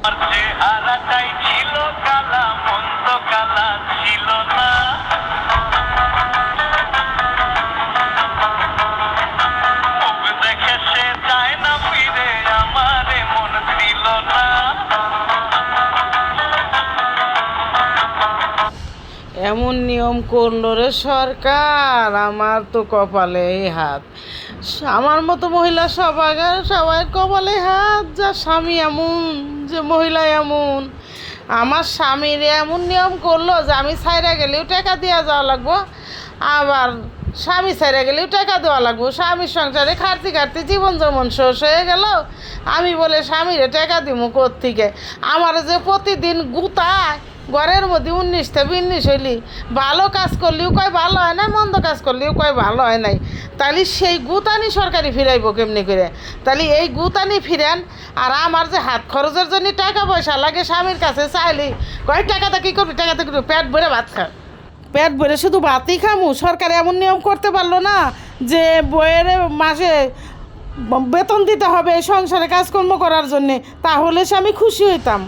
চেহারাটাই ছিল কালা, মন্দ কালা ছিল না। মুখ দেখে সে যায় না ফিরে, আমারে মন দিল না। এমন নিয়ম করলো রে সরকার, আমার তো কপালে হাত। আমার মতো মহিলা সবাই কপালে হাত, যা স্বামী এমন, যে মহিলা এমন। আমার স্বামীর এমন নিয়ম করলো যে আমি ছাইরা গেলেও টাকা দেওয়া যাওয়া লাগবো, আবার স্বামী ছাইরা গেলেও টাকা দেওয়া লাগবো। স্বামীর সংসারে খাটতে খাটতে জীবন যেমন শেষ হয়ে গেল, আমি বলে স্বামীরে টাকা দিব কোত্থেকে? আমার যে প্রতিদিন গুতায় ঘরের মধ্যে 19-20 হইলি, ভালো কাজ করলেও কয় ভালো হয় না, মন্দ কাজ করলেও কয় ভালো হয় নাই। তাহলে সেই গুতানি সরকারি ফিরাইব কেমনি করে? তাহলে এই গুতানি ফিরেন। আর আমার যে হাত খরচের জন্য টাকা পয়সা লাগে, স্বামীর কাছে চাইলি কয় টাকাটা কী করবি, টাকাটা কী করবি? পেট ভরে ভাত খা, পেট ভরে শুধু ভাতই খামু। সরকার এমন নিয়ম করতে পারলো না যে বইয়ের মাসে বেতন দিতে হবে সংসারে কাজকর্ম করার জন্যে, তাহলে সে আমি খুশি হইতাম।